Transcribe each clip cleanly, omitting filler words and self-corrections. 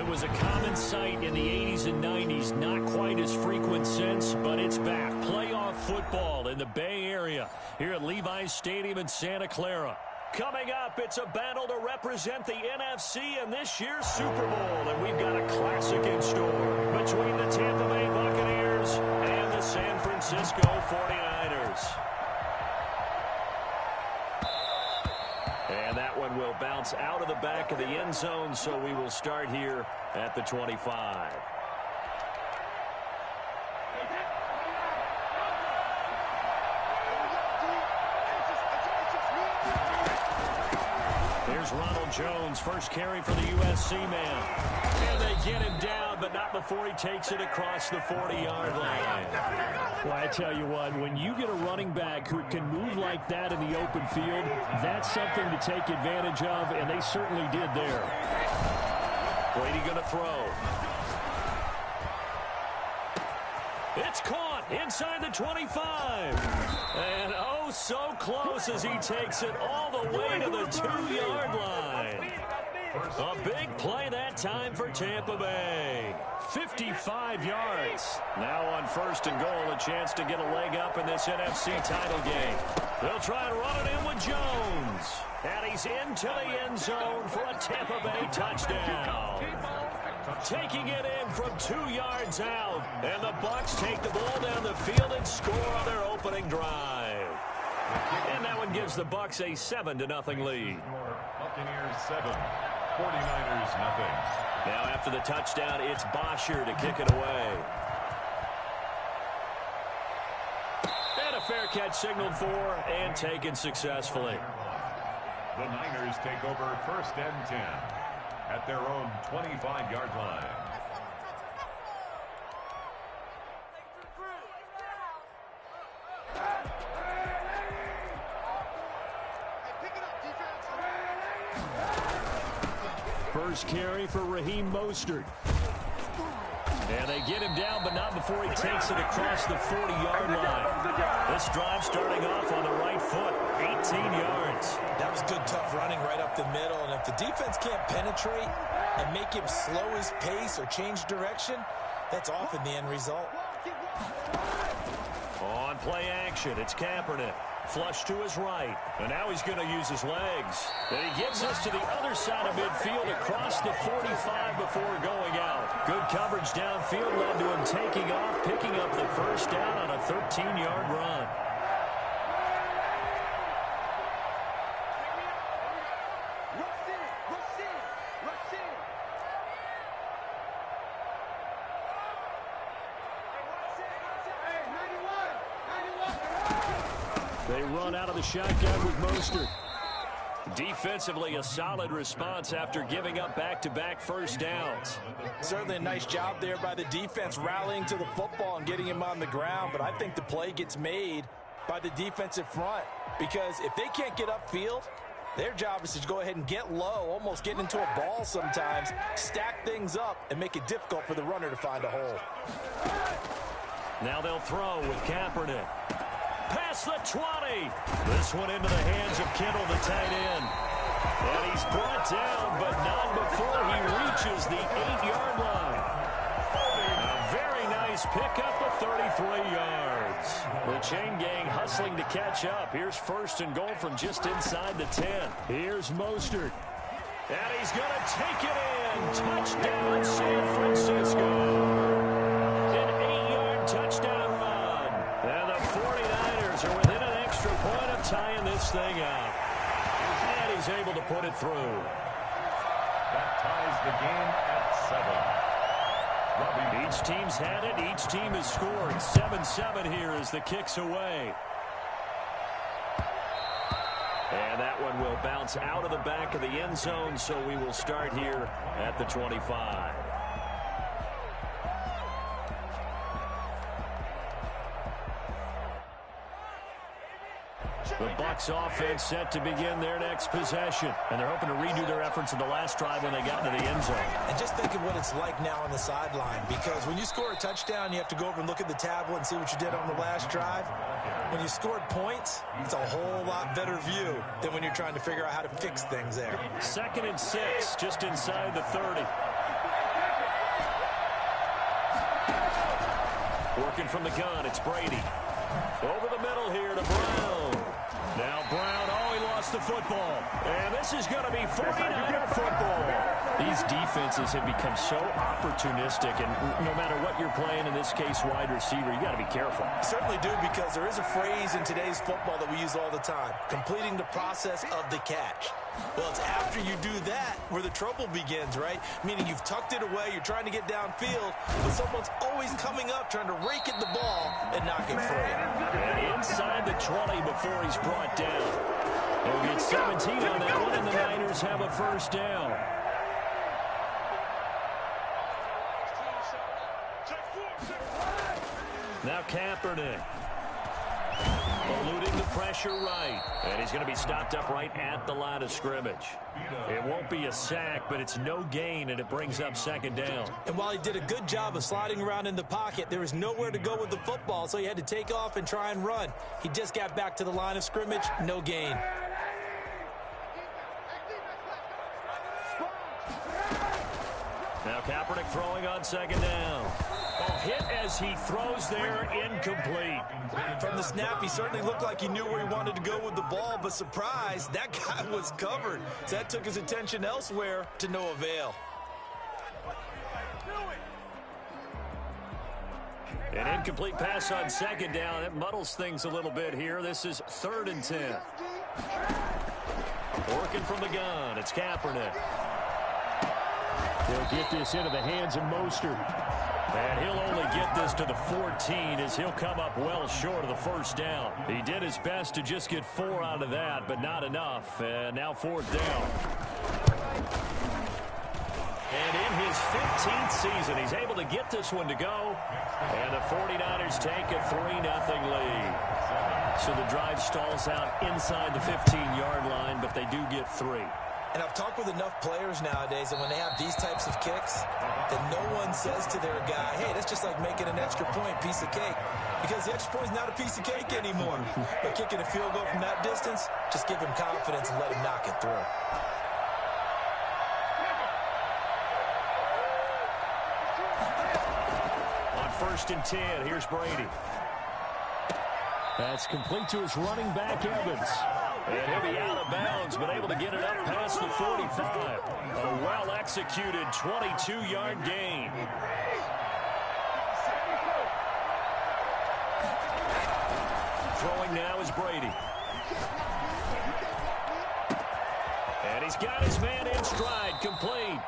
It was a common sight in the 80s and 90s, not quite as frequent since, but it's back. Playoff football in the Bay Area here at Levi's Stadium in Santa Clara. Coming up, it's a battle to represent the NFC in this year's Super Bowl, and we've got a classic in store between the Tampa Bay Buccaneers and the San Francisco 49ers. And that one will bounce out of the back of the end zone, so we will start here at the 25. Here's Ronald Jones, first carry for the USC man. And they get him down, but not before he takes it across the 40-yard line. Well, I tell you what, when you get a running back who can move like that in the open field, that's something to take advantage of, and they certainly did there. Brady going to throw. It's caught inside the 25. And oh, so close as he takes it all the way to the 2-yard line. A big play that time for Tampa Bay. 55 yards. Now on first and goal, a chance to get a leg up in this NFC title game. They'll try and run it in with Jones. And he's into the end zone for a Tampa Bay touchdown. Taking it in from 2 yards out. And the Bucs take the ball down the field and score on their opening drive. And that one gives the Bucs a 7-0 lead. Buccaneers 7, 49ers nothing. Now after the touchdown, it's Bosher to kick it away. And a fair catch signaled for and taken successfully. The Niners take over first and 10 at their own 25-yard line. First carry for Raheem Mostert. And they get him down, but not before he takes it across the 40-yard line. This drive starting off on the right foot, 18 yards. That was good, tough running right up the middle. And if the defense can't penetrate and make him slow his pace or change direction, that's often the end result. On play action, it's Kaepernick. Flush to his right. And now he's going to use his legs. And he gets us to the other side of midfield across the 45 before going out. Good coverage downfield led to him taking off, picking up the first down on a 13-yard run. They run out of the shotgun with Mostert. Defensively, a solid response after giving up back-to-back first downs. Certainly a nice job there by the defense rallying to the football and getting him on the ground, but I think the play gets made by the defensive front because if they can't get upfield, their job is to go ahead and get low, almost get into a ball sometimes, stack things up, and make it difficult for the runner to find a hole. Now they'll throw with Kaepernick. Past the 20. This one into the hands of Kittle, the tight end. And he's brought down, but not before he reaches the 8-yard line. A very nice pickup of 33 yards. The chain gang hustling to catch up. Here's first and goal from just inside the 10. Here's Mostert. And he's going to take it in. Touchdown, San Francisco. An 8-yard touchdown run. And the 49ers are within an extra point of tying this thing up. And he's able to put it through. That ties the game at 7. Each team's had it. Each team has scored. 7-7 here as the kick's away. And that one will bounce out of the back of the end zone, so we will start here at the 25. The Bucs offense set to begin their next possession. And they're hoping to redo their efforts in the last drive when they got into the end zone. And just think of what it's like now on the sideline, because when you score a touchdown, you have to go over and look at the tablet and see what you did on the last drive. When you scored points, it's a whole lot better view than when you're trying to figure out how to fix things there. 2nd and 6, just inside the 30. Working from the gun, it's Brady. Over the middle here to Brown. Now Brown, he lost the football. And this is going to be 49er football. These defenses have become so opportunistic, and no matter what you're playing, in this case wide receiver, you got to be careful. Certainly do, because there is a phrase in today's football that we use all the time: completing the process of the catch. Well, it's after you do that where the trouble begins, right? Meaning you've tucked it away, you're trying to get downfield, but someone's always coming up trying to rake at the ball and knock it free. And inside the 20 before he's brought down. They'll get 17 on that one, and the Niners have a first down. Now Kaepernick. Eluding the pressure right. And he's going to be stopped up right at the line of scrimmage. It won't be a sack, but it's no gain, and it brings up second down. And while he did a good job of sliding around in the pocket, there was nowhere to go with the football, so he had to take off and try and run. He just got back to the line of scrimmage, no gain. Now Kaepernick throwing on second down. Hit as he throws there, incomplete. From the snap, he certainly looked like he knew where he wanted to go with the ball, but surprise, that guy was covered. So that took his attention elsewhere to no avail. An incomplete pass on second down. It muddles things a little bit here. This is 3rd and 10. Working from the gun, it's Kaepernick. He'll get this into the hands of Mostert. And he'll only get this to the 14 as he'll come up well short of the first down. He did his best to just get 4 out of that, but not enough. And now 4th down. And in his 15th season, he's able to get this one to go. And the 49ers take a 3-0 lead. So the drive stalls out inside the 15-yard line, but they do get 3. And I've talked with enough players nowadays, and when they have these types of kicks, that no one says to their guy, hey, that's just like making an extra point, piece of cake. Because the extra point is not a piece of cake anymore. But kicking a field goal from that distance, just give him confidence and let him knock it through. On 1st and 10, here's Brady. That's complete to his running back, Evans. And he'll be out of bounds, but able to get it up past the 45. A well-executed 22-yard gain. Throwing now is Brady. And he's got his man in stride, complete.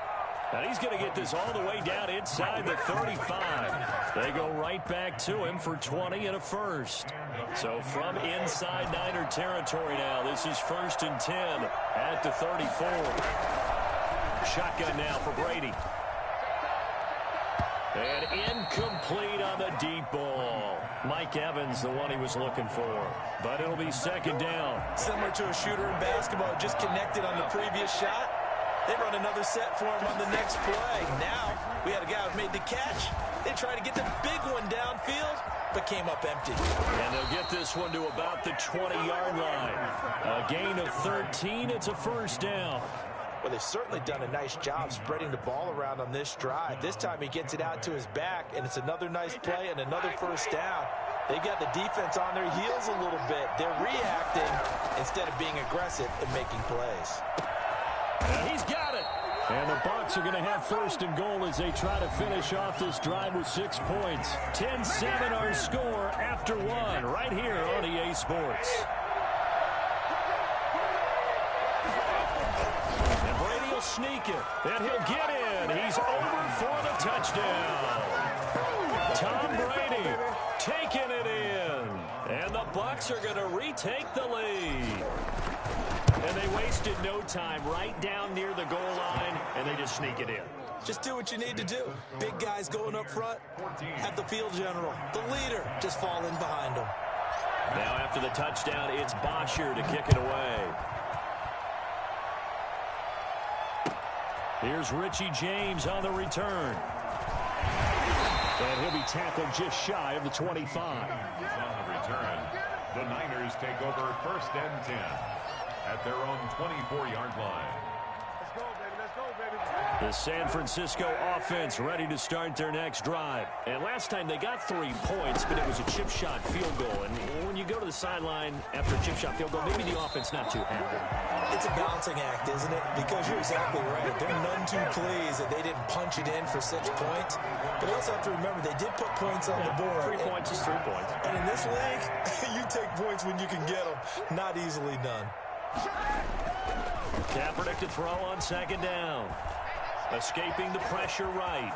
And he's going to get this all the way down inside the 35. They go right back to him for 20 and a first. So from inside Niner territory now, this is 1st and 10 at the 34. Shotgun now for Brady. And incomplete on the deep ball. Mike Evans, the one he was looking for. But it'll be 2nd down. Similar to a shooter in basketball, just connected on the previous shot. They run another set for him on the next play. Now, we had a guy who made the catch. They tried to get the big one downfield, but came up empty. And they'll get this one to about the 20-yard line. A gain of 13. It's a first down. Well, they've certainly done a nice job spreading the ball around on this drive. This time he gets it out to his back, and it's another nice play and another first down. They've got the defense on their heels a little bit. They're reacting instead of being aggressive and making plays. And he's got it. And the Bucs are going to have 1st and goal as they try to finish off this drive with 6 points. 10-7 our score after 1 right here on EA Sports. And Brady will sneak it. And he'll get in. He's over for the touchdown. Tom Brady taking it in. And the Bucs are going to retake the lead. And they wasted no time right down near the goal line, and they just sneak it in. Just do what you need to do. Big guys going up front. Have the field general, the leader, just fall in behind them. Now after the touchdown, it's Bosher to kick it away. Here's Richie James on the return. And he'll be tackled just shy of the 25. On the return, the Niners take over 1st and 10. At their own 24-yard line. Let's go, baby. Let's go, baby. The San Francisco offense ready to start their next drive. And last time they got 3 points, but it was a chip shot field goal. And when you go to the sideline after a chip shot field goal, maybe the offense not too happy. It's a balancing act, isn't it? Because you're exactly right. They're none too pleased that they didn't punch it in for 6 points. But you also have to remember they did put points on the board. 3 points is 3 points. And in this league, you take points when you can get them. Not easily done. Kaepernick to throw on second down. Escaping the pressure right.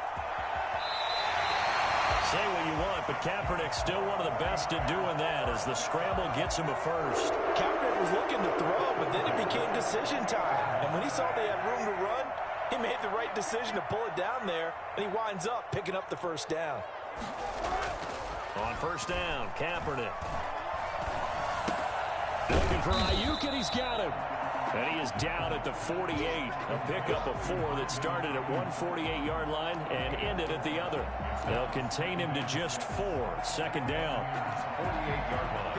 Say what you want, but Kaepernick's still one of the best at doing that as the scramble gets him a first. Kaepernick was looking to throw, but then it became decision time. And when he saw they had room to run, he made the right decision to pull it down there, and he winds up picking up the first down. On first down, Kaepernick. Looking for Ayuk, and he's got him. And he is down at the 48. A pickup of 4 that started at 148-yard line and ended at the other. They'll contain him to just 4. Second down. 48-yard line.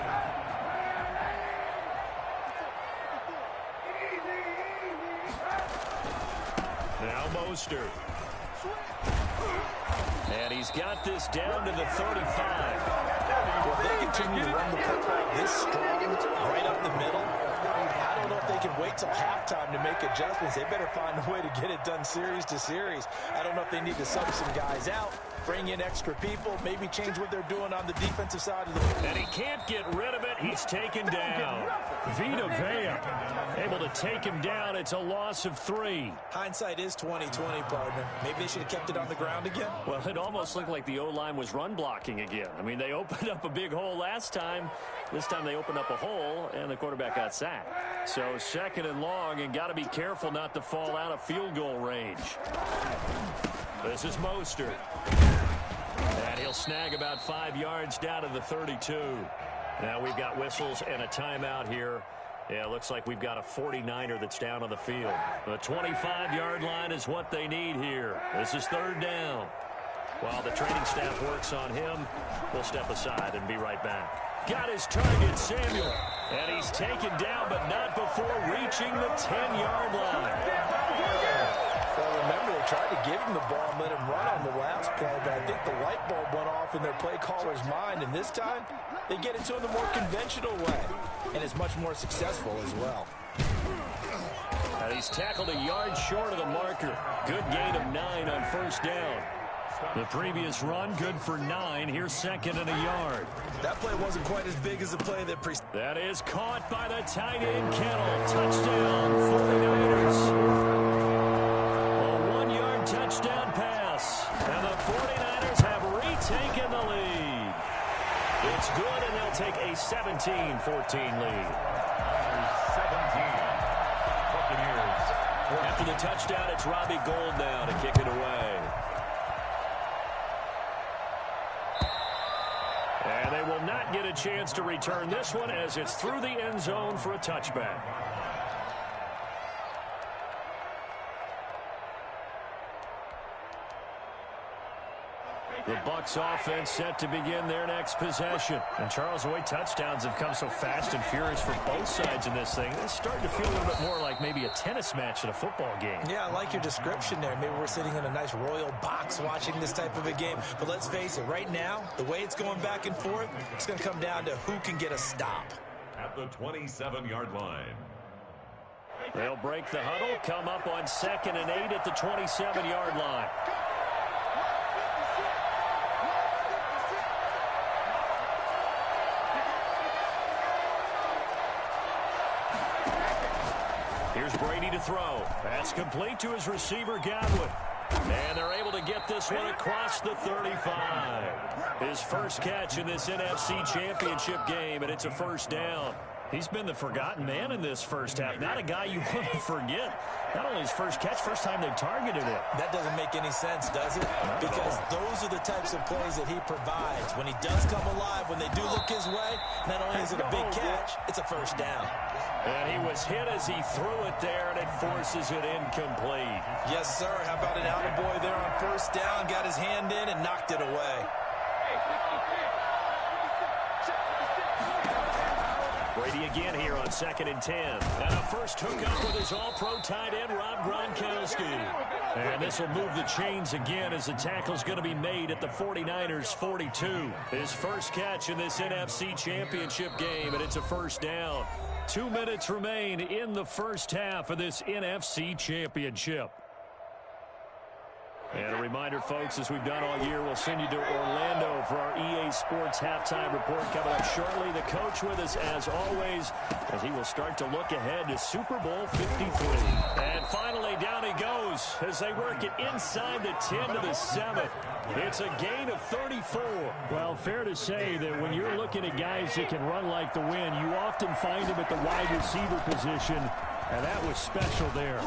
Now Mostert. And he's got this down to the 35. Well, if they continue to run the football this strong, right up the middle, I don't know if they can wait till halftime to make adjustments. They better find a way to get it done series to series. I don't know if they need to sub some guys out, bring in extra people, maybe change what they're doing on the defensive side of the ball. And he can't get rid of it. He's taken down. Vita Vea able to take him down. It's a loss of 3. Hindsight is 20/20, partner. Maybe they should have kept it on the ground again. Well, it almost looked like the O-line was run blocking again. I mean, they opened up a big hole last time. This time they opened up a hole, and the quarterback got sacked. So second and long, and got to be careful not to fall out of field goal range. This is Mostert. And he'll snag about 5 yards down to the 32. Now we've got whistles and a timeout here. Yeah, it looks like we've got a 49er that's down on the field. The 25-yard line is what they need here. This is third down. While the training staff works on him, we'll step aside and be right back. Got his target, Samuel. And he's taken down, but not before reaching the 10-yard line. Well, remember, they tried to give him the ball and let him run on the last play, but I think the light bulb went off in their play caller's mind, and this time they get it to him the more conventional way, and it's much more successful as well. And he's tackled a yard short of the marker. Good gain of 9 on first down. The previous run, good for 9. Here's second and a yard. That play wasn't quite as big as the play that preceded. That is caught by the tight end, Kittle. Touchdown, 49ers. A 1-yard touchdown pass. And the 49ers have retaken the lead. It's good, and they'll take a 17-14 lead. 17. Buccaneers. After the touchdown, it's Robbie Gould now to kick it away. And they will not get a chance to return this one as it's through the end zone for a touchback. The Bucs offense set to begin their next possession. And Charles, the way touchdowns have come so fast and furious for both sides in this thing, it's starting to feel a little bit more like maybe a tennis match at a football game. Yeah, I like your description there. Maybe we're sitting in a nice royal box watching this type of a game. But let's face it, right now, the way it's going back and forth, it's going to come down to who can get a stop. At the 27-yard line. They'll break the huddle, come up on 2nd and 8 at the 27-yard line. Here's Brady to throw. That's complete to his receiver, Godwin. And they're able to get this one across the 35. His first catch in this NFC Championship game, and it's a first down. He's been the forgotten man in this first half. Not a guy you want to forget. Not only his first catch, first time they've targeted him. That doesn't make any sense, does it? Because those are the types of plays that he provides. When he does come alive, when they do look his way, not only is it a big catch, it's a first down. And he was hit as he threw it there, and it forces it incomplete. Yes, sir. How about an attaboy there on first down? Got his hand in and knocked it away. Brady again here on 2nd and 10. And a first hookup with his all-pro tight end, Rob Gronkowski. And this will move the chains again as the tackle's going to be made at the 49ers 42. His first catch in this NFC Championship game, and it's a first down. 2 minutes remain in the first half of this NFC Championship. And a reminder, folks, as we've done all year, we'll send you to Orlando for our EA Sports halftime report coming up shortly. The coach with us, as always, as he will start to look ahead to Super Bowl 53. And finally, down he goes as they work it inside the 10 to the 7. It's a gain of 34. Well, fair to say that when you're looking at guys that can run like the wind, you often find them at the wide receiver position. And that was special there.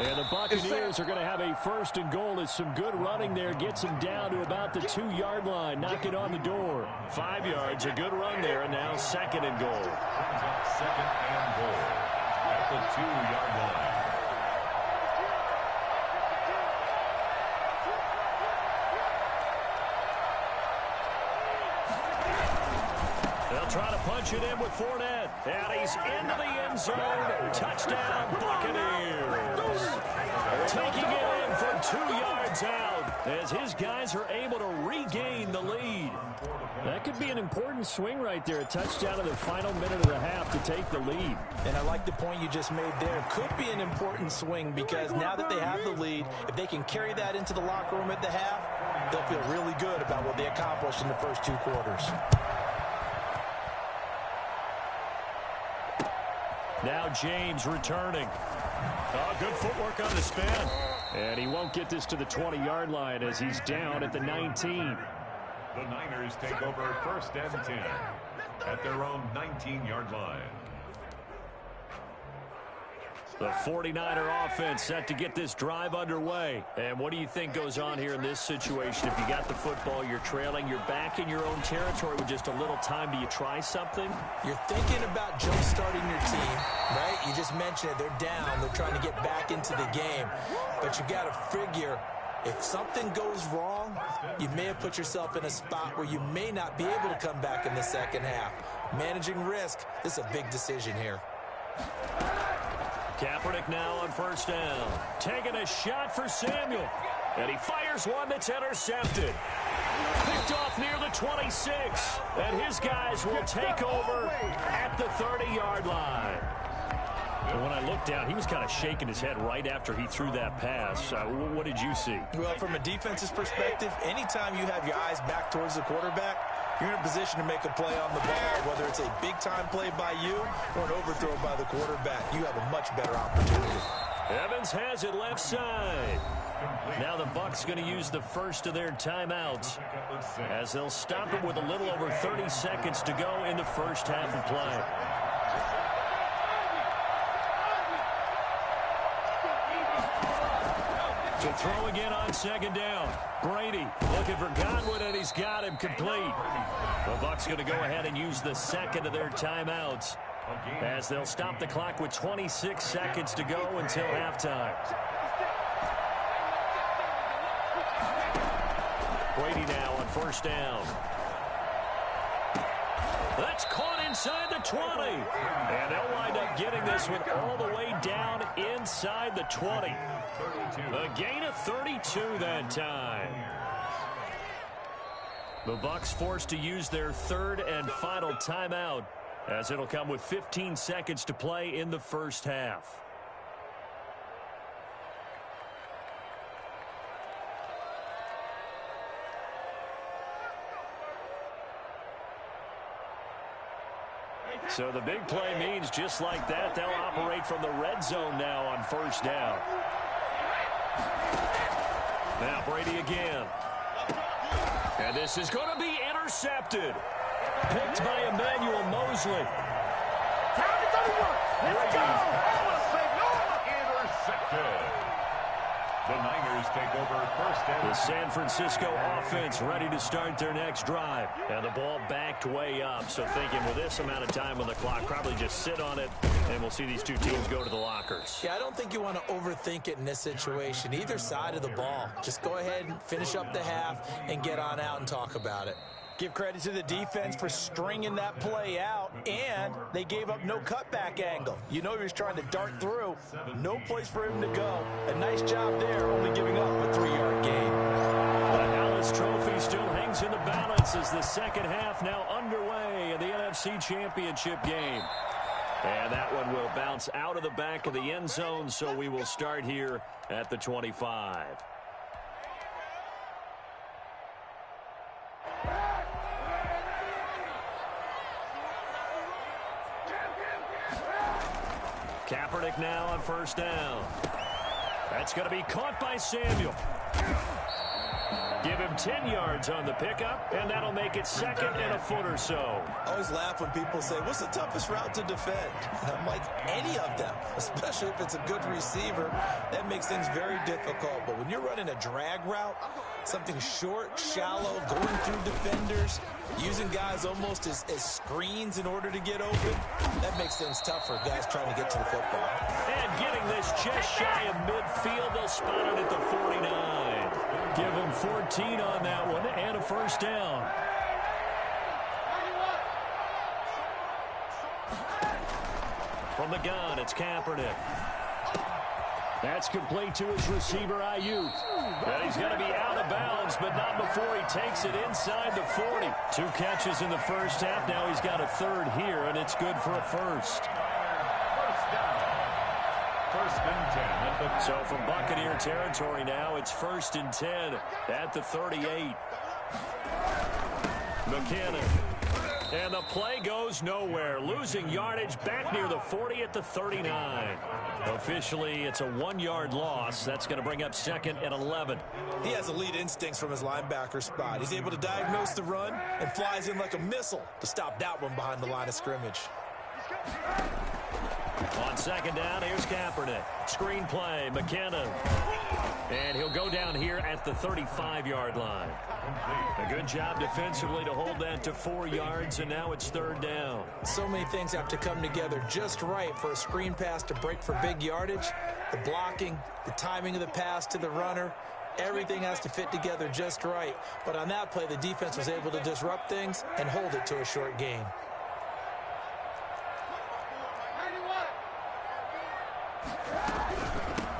And the Buccaneers are going to have a first and goal as some good running there gets them down to about the 2-yard line. Knock it on the door. 5 yards, a good run there, and now 2nd and goal. 2nd and goal at the 2-yard line. Trying to punch it in with Fournette. And he's into the end zone. Touchdown, Buccaneers. Taking it in from 2 yards out as his guys are able to regain the lead. That could be an important swing right there. A touchdown in the final minute of the half to take the lead. And I like the point you just made there. Could be an important swing because now that they have the lead, if they can carry that into the locker room at the half, they'll feel really good about what they accomplished in the first 2 quarters. Now James returning. Oh, good footwork on the spin. And he won't get this to the 20-yard line as he's down at the 19. The Niners take over 1st and 10 at their own 19-yard line. The 49er offense set to get this drive underway. And what do you think goes on here in this situation? If you got the football, you're trailing, you're back in your own territory with just a little time. Do you try something? You're thinking about jump-starting your team, right? You just mentioned it. They're down. They're trying to get back into the game. But you got to figure, if something goes wrong, you may have put yourself in a spot where you may not be able to come back in the second half. Managing risk, this is a big decision here. Kaepernick now on first down. Taking a shot for Samuel. And he fires one that's intercepted. Picked off near the 26. And his guys will take over at the 30-yard line. And when I looked down, he was kind of shaking his head right after he threw that pass. What did you see? Well, from a defense's perspective, anytime you have your eyes back towards the quarterback, you're in a position to make a play on the ball, whether it's a big-time play by you or an overthrow by the quarterback. You have a much better opportunity. Evans has it left side. Now the Bucs going to use the first of their timeouts as they'll stop it with a little over 30 seconds to go in the first half of play. To throw again on 2nd down. Brady looking for Godwin, and he's got him complete. The Bucs going to go ahead and use the second of their timeouts as they'll stop the clock with 26 seconds to go until halftime. Brady now on first down. That's caught inside the 20. And they'll wind up getting this one all the way down inside the 20. A gain of 32 that time. The Bucs forced to use their third and final timeout as it'll come with 15 seconds to play in the first half. So the big play means just like that, they'll operate from the red zone now on first down. Now Brady again. And this is going to be intercepted. Picked by Emmanuel Mosley. Let's go! Intercepted. The Niners take over first and The San Francisco offense ready to start their next drive. And the ball backed way up. So thinking with this amount of time on the clock, probably just sit on it, and we'll see these two teams go to the lockers. Yeah, I don't think you want to overthink it in this situation. Either side of the ball. Just go ahead and finish up the half and get on out and talk about it. Give credit to the defense for stringing that play out, and they gave up no cutback angle. You know he was trying to dart through. No place for him to go. A nice job there, only giving up a 3-yard gain. The Hallis Trophy still hangs in the balance as the second half now underway in the NFC Championship game. And that one will bounce out of the back of the end zone, so we will start here at the 25. Kaepernick now on first down. That's going to be caught by Samuel. Give him 10 yards on the pickup, and that'll make it second and a foot or so. I always laugh when people say, what's the toughest route to defend? And I'm like, any of them, especially if it's a good receiver. That makes things very difficult. But when you're running a drag route, something short, shallow, going through defenders, using guys almost as screens in order to get open, that makes things tough for guys trying to get to the football. And getting this just shy of midfield, they'll spot it at the 49. Give them 14 on that one and a first down. From the gun, it's Kaepernick. That's complete to his receiver, Ayuk. And he's going to be out of bounds, but not before he takes it inside the 40. 2 catches in the first half. Now he's got a third here, and it's good for a first. First and 10. So from Buccaneer territory now, it's first and 10 at the 38. McKinnon. And the play goes nowhere. Losing yardage back near the 40 at the 39. Officially, it's a 1-yard loss. That's going to bring up second and 11. He has elite instincts from his linebacker spot. He's able to diagnose the run and flies in like a missile to stop that one behind the line of scrimmage. On second down, here's Kaepernick. Screen play, McKinnon. And he'll go down here at the 35-yard line. A good job defensively to hold that to 4 yards, and now it's third down. So many things have to come together just right for a screen pass to break for big yardage. The blocking, the timing of the pass to the runner, everything has to fit together just right. But on that play, the defense was able to disrupt things and hold it to a short gain.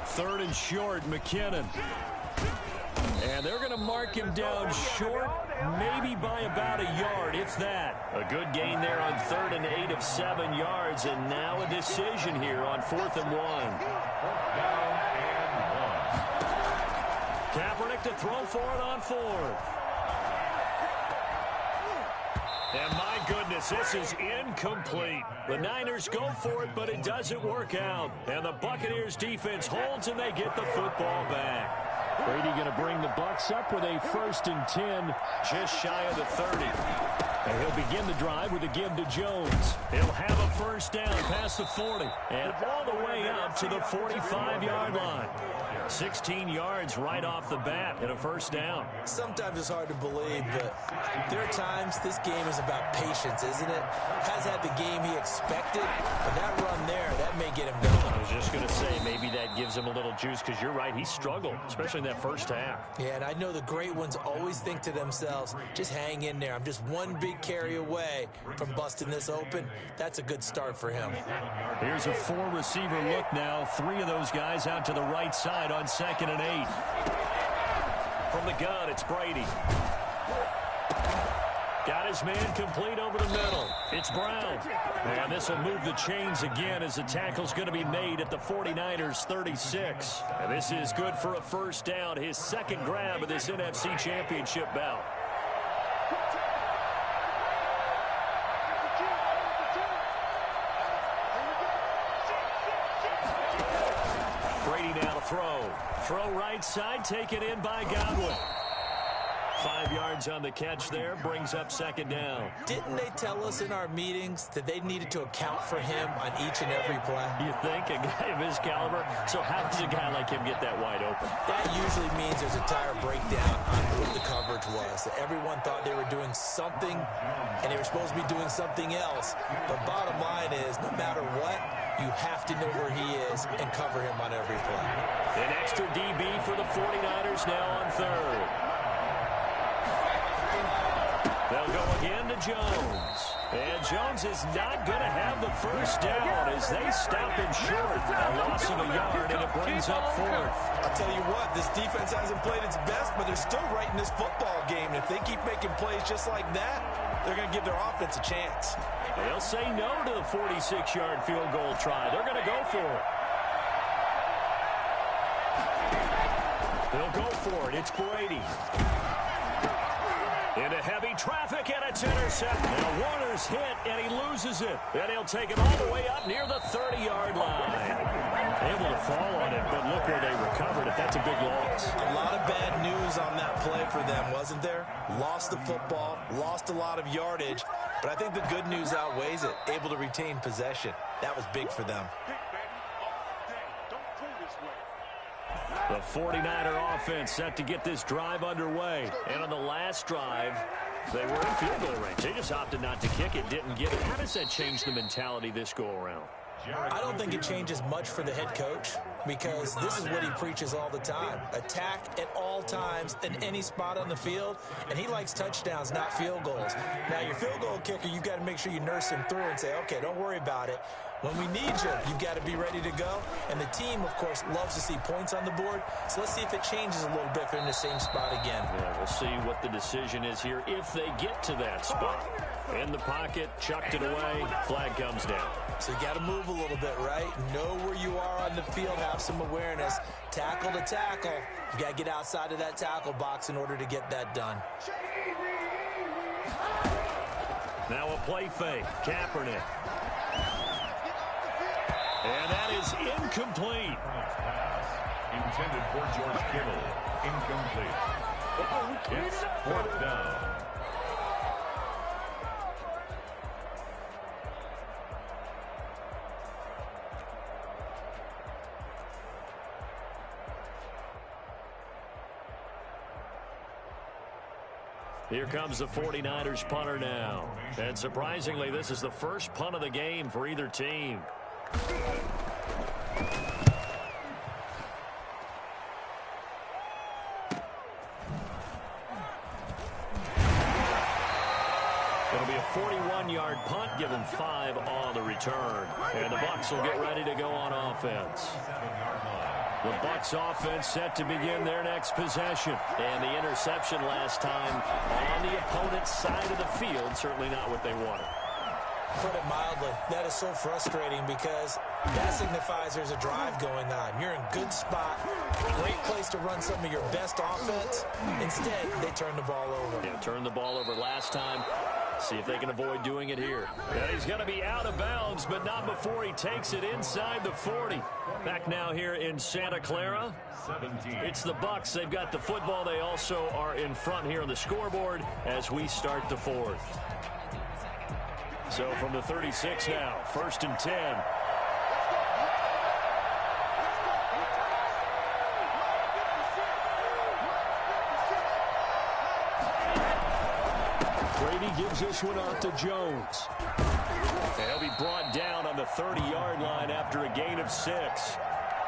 Third and short, McKinnon. And they're going to mark him down short, maybe by about a yard, if that. A good gain there on 3rd and 8 of 7 yards, and now a decision here on 4th and 1. Down and 1. Kaepernick to throw for it on 4th. And my goodness, this is incomplete. The Niners go for it, but it doesn't work out. And the Buccaneers defense holds, and they get the football back. Brady going to bring the Bucs up with a 1st and 10, just shy of the 30. And he'll begin the drive with a give to Jones. He'll have a first down past the 40 and all the way up to the 45-yard line. 16 yards right off the bat and a first down. Sometimes it's hard to believe, but there are times this game is about patience, isn't it? Has had the game he expected, but that run there, that may get him going. I was just going to say maybe that gives him a little juice because you're right, he struggled, especially in that first half. Yeah, and I know the great ones always think to themselves, just hang in there. I'm just one big carry away from busting this open. That's a good start for him. Here's a 4-receiver look now. 3 of those guys out to the right side on 2nd and 8. From the gun, it's Brady. Got his man complete over the middle. It's Brown. And this will move the chains again as the tackle's going to be made at the 49ers 36. And this is good for a first down, his second grab of this NFC Championship bout. Brady now to throw. Throw right side, taken in by Godwin. 5 yards on the catch there, brings up second down. Didn't they tell us in our meetings that they needed to account for him on each and every play? You think? A guy of his caliber? So how does a guy like him get that wide open? That usually means there's a tire breakdown on what the coverage was. Everyone thought they were doing something, and they were supposed to be doing something else. But bottom line is, no matter what, you have to know where he is and cover him on every play. An extra DB for the 49ers now on 3rd. They'll go again to Jones. And Jones is not going to have the first down as they stop him short. A loss of a yard, and it brings up fourth. I'll tell you what, this defense hasn't played its best, but they're still right in this football game. And if they keep making plays just like that, they're going to give their offense a chance. They'll say no to the 46-yard field goal try. They're going to go for it. They'll go for it. It's Brady. Into heavy traffic, and it's intercepted. Now Warner's hit, and he loses it. And he'll take it all the way up near the 30-yard line. Able to fall on it, but look where they recovered it. That's a big loss. A lot of bad news on that play for them, wasn't there? Lost the football, lost a lot of yardage, but I think the good news outweighs it. Able to retain possession. That was big for them. The 49er offense set to get this drive underway. And on the last drive, they were in field goal range. They just opted not to kick it, didn't get it. How does that change the mentality this go-around? I don't think it changes much for the head coach because this is what he preaches all the time. Attack at all times in any spot on the field, and he likes touchdowns, not field goals. Now, your field goal kicker, you've got to make sure you nurse him through and say, okay, don't worry about it. When we need you, you've got to be ready to go. And the team, of course, loves to see points on the board. So let's see if it changes a little bit if they're in the same spot again. Yeah, we'll see what the decision is here if they get to that spot. In the pocket, chucked it away, flag comes down. So you got to move a little bit, right? Know where you are on the field, have some awareness. Tackle to tackle. You got to get outside of that tackle box in order to get that done. Now a play fake. Kaepernick. And that is incomplete. Intended for George Kittle. Incomplete. It's fourth down. Here comes the 49ers punter now. And surprisingly, this is the first punt of the game for either team. It'll be a 41-yard punt, given 5 on the return. And the Bucs will get ready to go on offense. The Bucs offense set to begin their next possession. And the interception last time on the opponent's side of the field, certainly not what they wanted. Put it mildly, that is so frustrating because that signifies there's a drive going on. You're in good spot, great place to run some of your best offense. Instead, they turn the ball over. Yeah, turned the ball over last time. See if they can avoid doing it here. And he's going to be out of bounds, but not before he takes it inside the 40. Back now here in Santa Clara. 17. It's the Bucs. They've got the football. They also are in front here on the scoreboard as we start the fourth. So from the 36 now, 1st and 10. Brady gives this one out to Jones. And he'll be brought down on the 30-yard line after a gain of 6.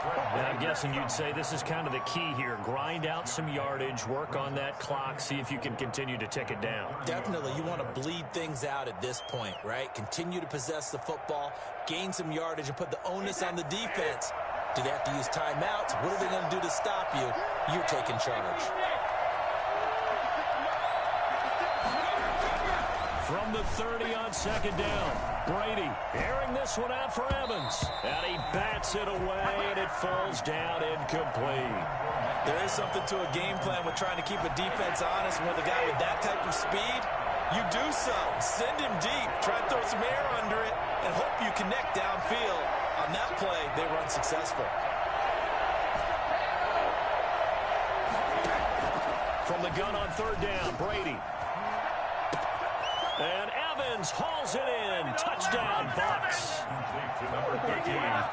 Now, I'm guessing you'd say this is kind of the key here. Grind out some yardage, work on that clock, see if you can continue to tick it down. Definitely. You want to bleed things out at this point, right? Continue to possess the football, gain some yardage, and put the onus on the defense. Do they have to use timeouts? What are they going to do to stop you? You're taking charge. From the 30 on 2nd down, Brady airing this one out for Evans. And he bats it away, and it falls down incomplete. There is something to a game plan with trying to keep a defense honest. With a guy with that type of speed, you do so. Send him deep. Try to throw some air under it and hope you connect downfield. On that play, they run successful. From the gun on 3rd down, Brady. And Evans hauls it in. Touchdown, Bucs.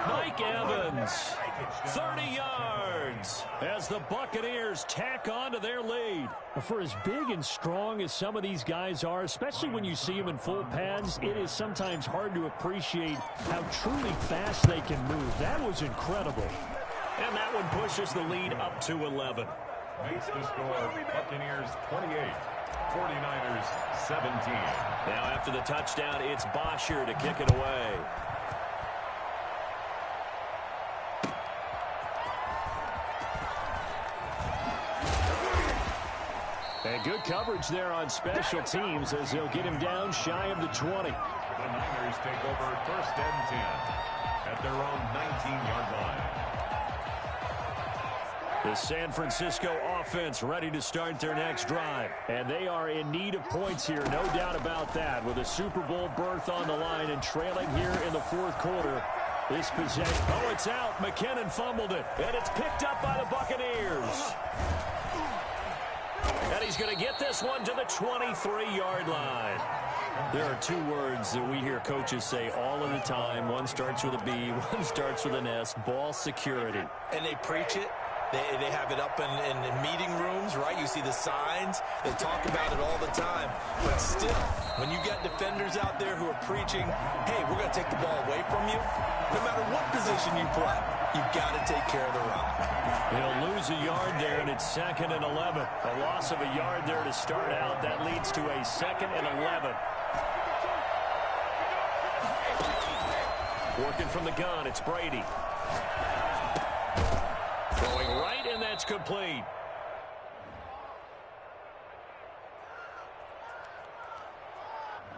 Mike Evans, 30 yards, as the Buccaneers tack on to their lead. For as big and strong as some of these guys are, especially when you see them in full pads, it is sometimes hard to appreciate how truly fast they can move. That was incredible. And that one pushes the lead up to 11. Makes the score Buccaneers 28, 49ers 17. Now after the touchdown, it's Bosher to kick it away. And good coverage there on special teams as they'll get him down shy of the 20. The Niners take over first and 10 at their own 19-yard line. The San Francisco offense ready to start their next drive. And they are in need of points here, no doubt about that. With a Super Bowl berth on the line and trailing here in the fourth quarter. This possession. Oh, it's out. McKinnon fumbled it. And it's picked up by the Buccaneers. And he's going to get this one to the 23-yard line. There are two words that we hear coaches say all of the time. One starts with a B, one starts with an S. Ball security. And they preach it. They have it up in meeting rooms, right? You see the signs. They talk about it all the time. But still, when you got defenders out there who are preaching, hey, we're going to take the ball away from you, no matter what position you play, you've got to take care of the rock. He'll lose a yard there, and it's 2nd and 11. A loss of a yard there to start out. That leads to a 2nd and 11. Working from the gun, it's Brady. Throwing right, and that's complete.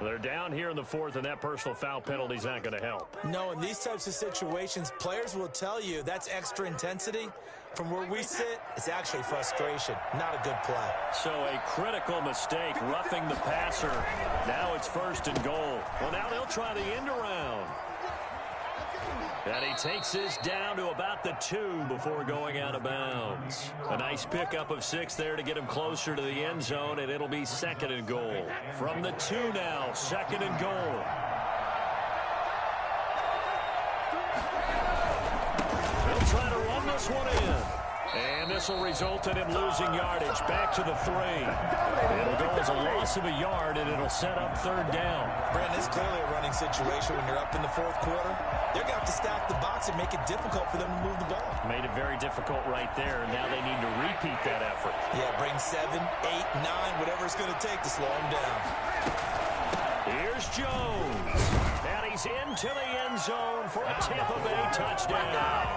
They're down here in the fourth, and that personal foul penalty is not going to help. No, in these types of situations, players will tell you that's extra intensity. From where we sit, it's actually frustration, not a good play. So a critical mistake, roughing the passer. Now it's 1st and goal. Well, now they'll try the end around. And he takes this down to about the 2 before going out of bounds. A nice pickup of 6 there to get him closer to the end zone, and it'll be 2nd and goal. From the 2 now, 2nd and goal. They'll try to run this one in. And this will result in him losing yardage. Back to the 3. It'll go as a loss of a yard, and it'll set up 3rd down. Brandon, it's clearly a running situation when you're up in the fourth quarter. They're going to have to stack the box and make it difficult for them to move the ball. Made it very difficult right there. Now they need to repeat that effort. Yeah, bring 7, 8, 9, whatever it's going to take to slow him down. Here's Jones. And he's into the end zone for a Tampa Bay touchdown.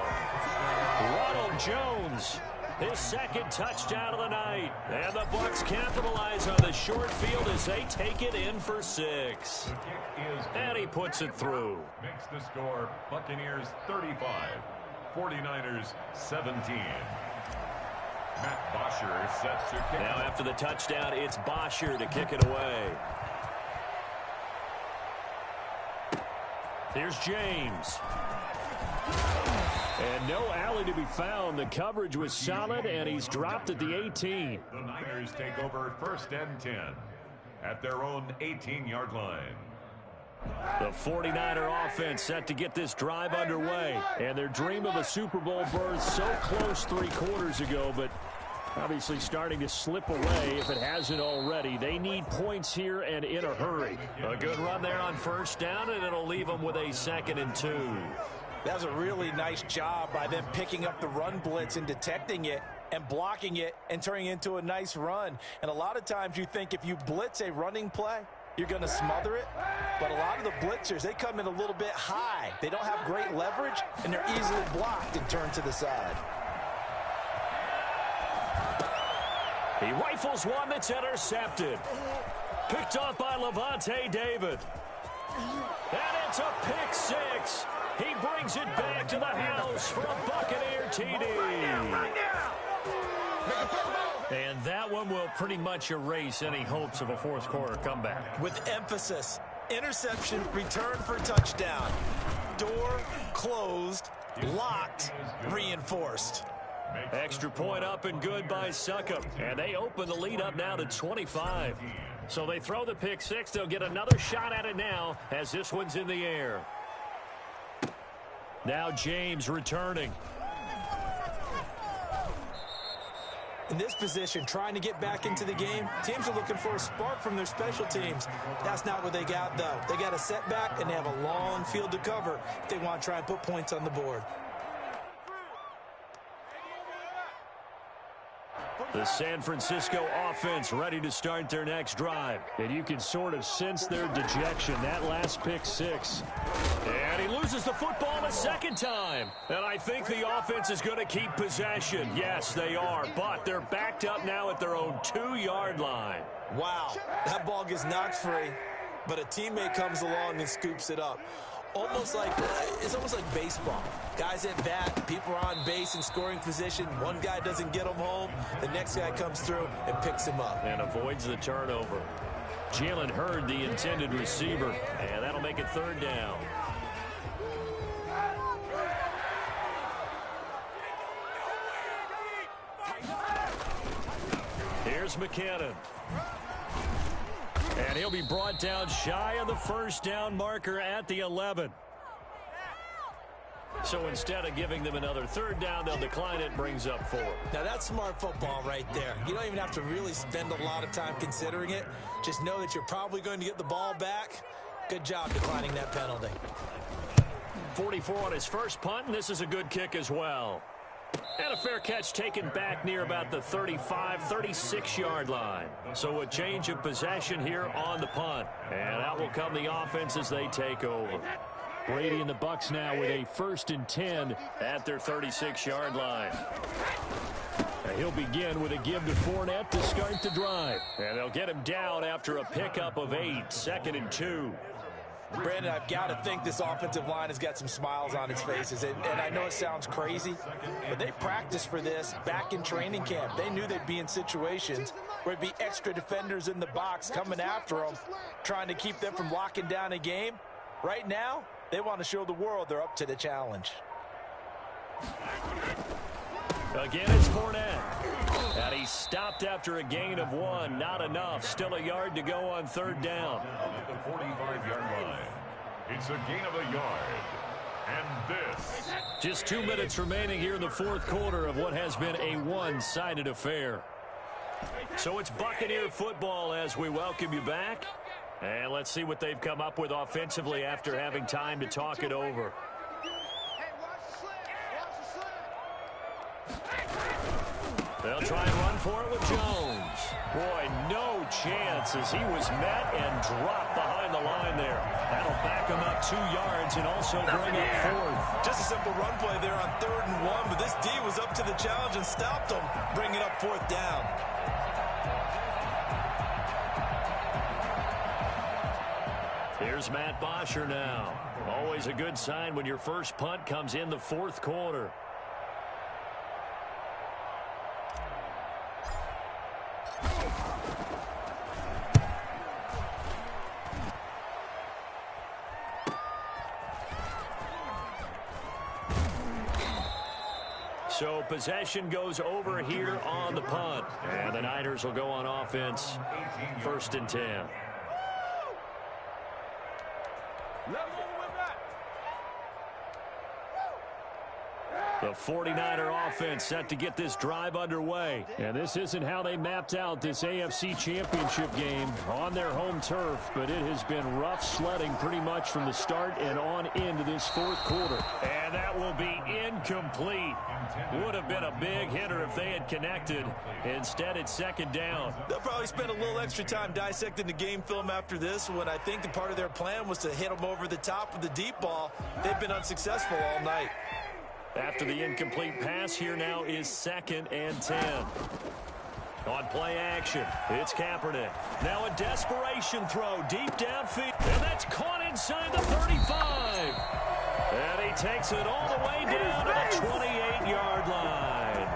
Ronald Jones, his 2nd touchdown of the night. And the Bucs capitalize on the short field as they take it in for 6. And he puts it through. Makes the score Buccaneers 35, 49ers 17. Matt Bosher sets to kick. Now after the touchdown, it's Bosher to kick it away. Here's James. And no alley to be found. The coverage was solid, and he's dropped at the 18. The Niners take over 1st and 10 at their own 18-yard line. The 49er offense set to get this drive underway. And their dream of a Super Bowl berth so close 3 quarters ago, but obviously starting to slip away if it hasn't already. They need points here and in a hurry. A good run there on 1st down, and it'll leave them with a 2nd and 2. That was a really nice job by them picking up the run blitz and detecting it and blocking it and turning it into a nice run. And a lot of times you think if you blitz a running play, you're going to smother it. But a lot of the blitzers, they come in a little bit high. They don't have great leverage, and they're easily blocked and turned to the side. He rifles one that's intercepted. Picked off by Levante David. And it's a pick 6. He brings it back to the house for a Buccaneer TD. And that one will pretty much erase any hopes of a fourth quarter comeback. With emphasis, interception, return for touchdown. Door closed, locked, reinforced. Extra point up and good by Succop. And they open the lead up now to 25. So they throw the pick 6. They'll get another shot at it now as this one's in the air. Now James returning. In this position, trying to get back into the game, teams are looking for a spark from their special teams. That's not what they got, though. They got a setback, and they have a long field to cover if they want to try and put points on the board. The San Francisco offense ready to start their next drive. And you can sort of sense their dejection. That last pick six. And he loses the football a second time. And I think the offense is going to keep possession. Yes, they are. But they're backed up now at their own 2-yard line. Wow, that ball gets knocked free, but a teammate comes along and scoops it up. It's almost like baseball. Guys at bat, people are on base in scoring position. One guy doesn't get him home. The next guy comes through and picks him up. And avoids the turnover. Jalen Hurd, the intended receiver. And that'll make it 3rd down. Here's McKinnon. And he'll be brought down shy of the 1st down marker at the 11. So instead of giving them another 3rd down, they'll decline it. Brings up 4. Now that's smart football right there. You don't even have to really spend a lot of time considering it. Just know that you're probably going to get the ball back. Good job declining that penalty. 44 on his first punt, and this is a good kick as well. And a fair catch taken back near about the 35, 36-yard line. So a change of possession here on the punt. And out will come the offense as they take over. Brady and the Bucs now with a 1st and 10 at their 36-yard line. And he'll begin with a give to Fournette to start the drive. And they'll get him down after a pickup of 8, 2nd and 2. Brandon, I've got to think this offensive line has got some smiles on its faces. And I know it sounds crazy, but they practiced for this back in training camp. They knew they'd be in situations where it'd be extra defenders in the box coming after them, trying to keep them from locking down a game. Right now, they want to show the world they're up to the challenge. Again, it's Fournette. And he stopped after a gain of 1. Not enough. Still a yard to go on 3rd down. At the 45-yard line. It's a gain of a yard. And this. Just 2 minutes remaining here in the 4th quarter of what has been a one-sided affair. So it's Buccaneer football as we welcome you back. And let's see what they've come up with offensively after having time to talk it over. They'll try and run for it with Jones. Boy, no chance as he was met and dropped behind the line there. That'll back him up 2 yards and also bring up 4th. Just a simple run play there on 3rd and 1, but this D was up to the challenge and stopped him, bringing up 4th down. Here's Matt Bosher now. Always a good sign when your first punt comes in the 4th quarter. So possession goes over here on the punt. And the Niners will go on offense. 1st and 10. The 49er offense set to get this drive underway. And this isn't how they mapped out this AFC Championship game on their home turf, but it has been rough sledding pretty much from the start and on into this 4th quarter. And that will be incomplete. Would have been a big hitter if they had connected. Instead, it's 2nd down. They'll probably spend a little extra time dissecting the game film after this when I think the part of their plan was to hit them over the top with the deep ball. They've been unsuccessful all night. After the incomplete pass, here now is 2nd and 10. On play action, it's Kaepernick. Now a desperation throw deep downfield. And that's caught inside the 35. And he takes it all the way down to the 28-yard line.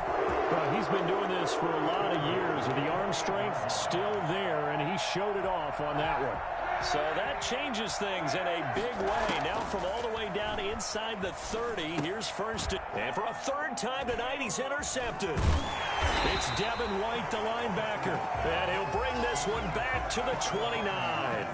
Well, he's been doing this for a lot of years. The arm strength still there, and he showed it off on that one. So that changes things in a big way. Now from all the way down inside the 30, here's 1st. And for a 3rd time tonight, he's intercepted. It's Devin White, the linebacker. And he'll bring this one back to the 29.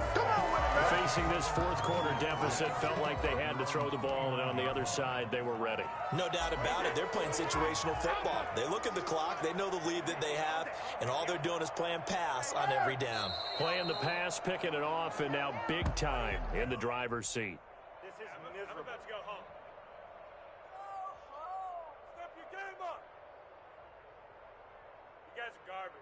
Facing this 4th quarter deficit, felt like they had to throw the ball, and on the other side, they were ready. No doubt about it. They're playing situational football. They look at the clock. They know the lead that they have, and all they're doing is playing pass on every down. Playing the pass, picking it off, and now big time in the driver's seat. This is miserable. I'm about to go home. Step your game up. You guys are garbage.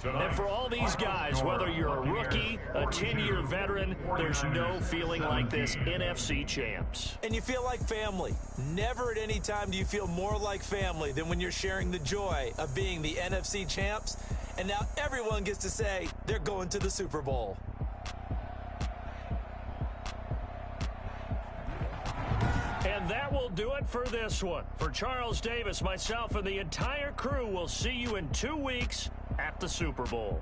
And for all these guys, whether you're a rookie, a 10-year veteran, there's no feeling like this NFC champs. And you feel like family. Never at any time do you feel more like family than when you're sharing the joy of being the NFC champs. And now everyone gets to say they're going to the Super Bowl. And that will do it for this one. For Charles Davis, myself, and the entire crew, we'll see you in 2 weeks at the Super Bowl.